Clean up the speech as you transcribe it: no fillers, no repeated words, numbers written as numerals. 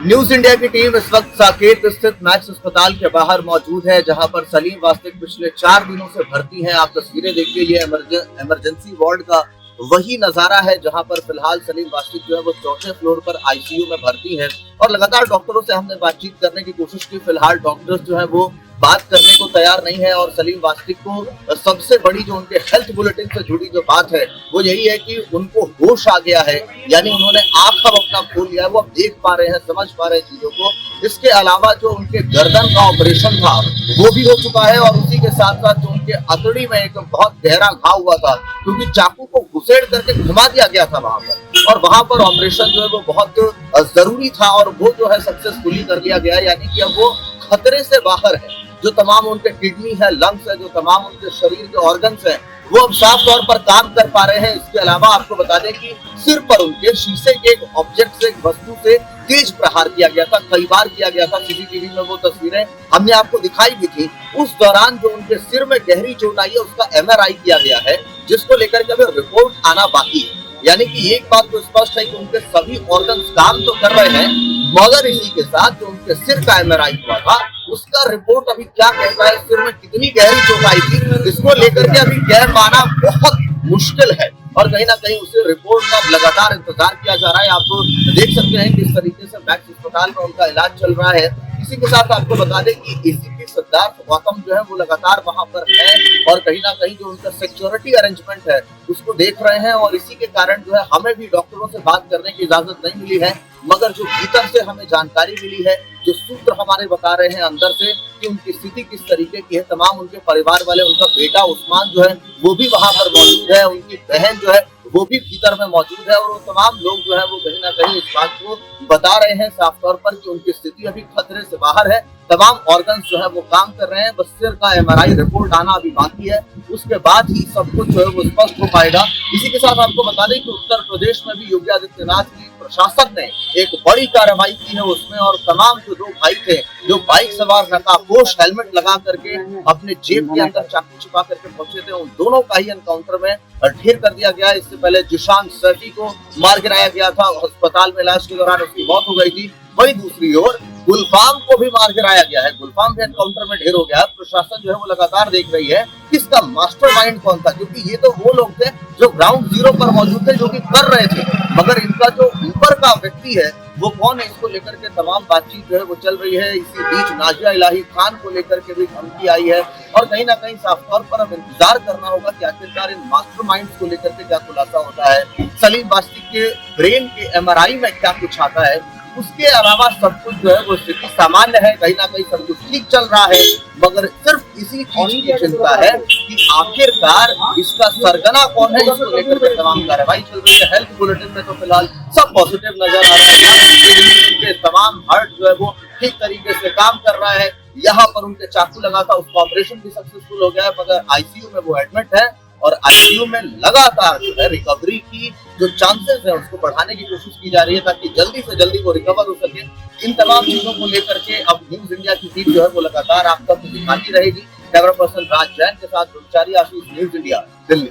News India की team इस वक्त साकेत स्थित मैक्स अस्पताल के बाहर मौजूद है, जहां पर सलीम वास्तिक पिछले 4 दिनों से भर्ती हैं। आप तस्वीरें देखिए, ये इमरजेंसी वार्ड का वही नजारा है जहां पर फिलहाल सलीम वास्तिक जो है वो 4थे फ्लोर पर आईसीयू में भर्ती है। और लगातार डॉक्टरों से हमने बातचीत करने की कोशिश की, फिलहाल डॉक्टर्स जो है वो बात करने को तैयार नहीं है। और सलीम वास्तिक को सबसे बड़ी जो उनके हेल्थ बुलेटिन से जुड़ी जो बात है वो यही है कि उनको होश आ गया है, यानी उन्होंने आंख अब अपना खोल लिया है, वो अब देख पा रहे हैं, समझ पा रहे हैं चीजों को। इसके अलावा जो उनके गर्दन का ऑपरेशन था वो भी हो चुका है, और उसी के साथ साथ जो उनके अतड़ी में एक बहुत गहरा घाव हुआ था, क्योंकि चाकू को घुसेड़ करके घुमा दिया गया था वहां पर, और वहां पर ऑपरेशन जो है वो बहुत जरूरी था, और वो जो है सक्सेसफुली कर लिया गया, यानी कि अब वो खतरे से बाहर है। जो तमाम उनके किडनी है, लंग्स है, जो तमाम उनके शरीर के ऑर्गन्स हैं, वो अब साफ तौर पर काम कर पा रहे हैं। इसके अलावा आपको बता दें कि सिर पर उनके शीशे के एक ऑब्जेक्ट से, एक वस्तु से तेज प्रहार किया गया था, कई बार किया गया था। सीसीटीवी में वो तस्वीरें हमने आपको दिखाई भी थी। उस दौरान जो उनके सिर में गहरी चोट आई है उसका एमआरआई किया गया है, जिसको लेकर के अभी रिपोर्ट आना बाकी है। यानी कि एक बात तो स्पष्ट है कि उनके सभी ऑर्गन्स काम तो कर रहे हैं, मगर इसी के साथ जो उनके सिर का एमआरआई हुआ था उसका रिपोर्ट अभी क्या कहता है, सिर में कितनी गहरी चोट आई थी, इसको लेकर के अभी कह पाना बहुत मुश्किल है। और कहीं ना कहीं उसे रिपोर्ट का लगातार इंतजार किया जा रहा है। आप देख सकते हैं किस तरीके से मैक्स अस्पताल में उनका इलाज चल रहा है। इसी के साथ आपको बता दें कि एसीपी सिद्धार्थ गौतम जो है वो लगातार वहां पर है, और कहीं ना कहीं जो उनका सिक्योरिटी अरेंजमेंट है उसको देख रहे हैं। और इसी के कारण जो है हमें भी डॉक्टरों से बात करने की इजाजत नहीं मिली है, मगर जो भीतर से हमें जानकारी मिली है, जो सूत्र हमारे बता रहे हैं अंदर से कि उनकी स्थिति किस तरीके की है। तमाम उनके परिवार वाले, उनका बेटा उस्मान जो है वो भी वहां पर मौजूद है, उनकी बहन जो है वो भी भीतर में मौजूद है, और वो तमाम लोग जो है वो कहीं ना कहीं इस बात को बता रहे हैं साफ तौर पर कि उनकी स्थिति अभी खतरे से बाहर है। तमाम ऑर्गन्स जो है वो काम कर रहे हैं, बस सिर का एमआरआई रिपोर्ट आना अभी बाकी है, उसके बाद ही सब कुछ जो है वो स्पष्ट हो पाएगा। इसी के साथ आपको बता दें कि उत्तर प्रदेश में भी योगी आदित्यनाथ की प्रशासन ने एक बड़ी कार्रवाई की है उसमें, और तमाम जो 2 भाई थे जो बाइक सवार नकाबपोश हेलमेट लगा करके अपने जेब के अंदर चाकू छिपा करके पहुंचे थे, उन दोनों का ही एनकाउंटर में ढेर कर दिया गया। इससे पहले जिशान सैफी को मार गिराया गया था, अस्पताल में इलाज के दौरान उसकी मौत हो गई थी। वहीं दूसरी ओर गुलफाम को भी मार गिराया गया है, गुलफाम भी एनकाउंटर में ढेर हो गया है। प्रशासन जो है वो लगातार देख रही है कि इसका मास्टरमाइंड कौन था, क्योंकि ये तो वो लोग थे जो ग्राउंड जीरो पर मौजूद थे, जो कि कर रहे थे, मगर इनका जो ऊपर का व्यक्ति है वो कौन है, इसको लेकर के तमाम बातचीत जो है वो चल रही है। इसी बीच नाजिया इलाही खान को लेकर के भी धमकी आई है, और कहीं ना कहीं साफ तौर पर अब इंतजार करना होगा कि आखिरकार इन मास्टरमाइंड्स को लेकर के क्या खुलासा होता है। सलीम वास्तिक के ब्रेन के एमआरआई में क्या कुछ आता है, उसके अलावा सब कुछ जो है वो स्थिति सामान्य है, कहीं ना कहीं सब कुछ ठीक चल रहा है, मगर सिर्फ इसी चीज की चिंता है कि आखिरकार इसका सरगना कौन है, इसको लेकर के तमाम कार्रवाई चल रही है। हेल्थ बुलेटिन में तो फिलहाल सब पॉजिटिव नजर आ रहा है, तमाम हार्ट जो है वो ठीक तरीके से काम कर रहा है। यहाँ पर उनके चाकू लगा था, उसका ऑपरेशन भी सक्सेसफुल हो गया है, मगर आईसीयू में वो एडमिट है, और आईसीयू में लगातार जो है रिकवरी की जो चांसेस है उसको बढ़ाने की कोशिश की जा रही है, ताकि जल्दी से जल्दी वो रिकवर हो सके। इन तमाम चीजों को लेकर के अब न्यूज इंडिया की टीम जो है वो लगातार आप तक दिखाती रहेगी। कैमरा पर्सन राज जैन के साथ आशीष, न्यूज इंडिया, दिल्ली।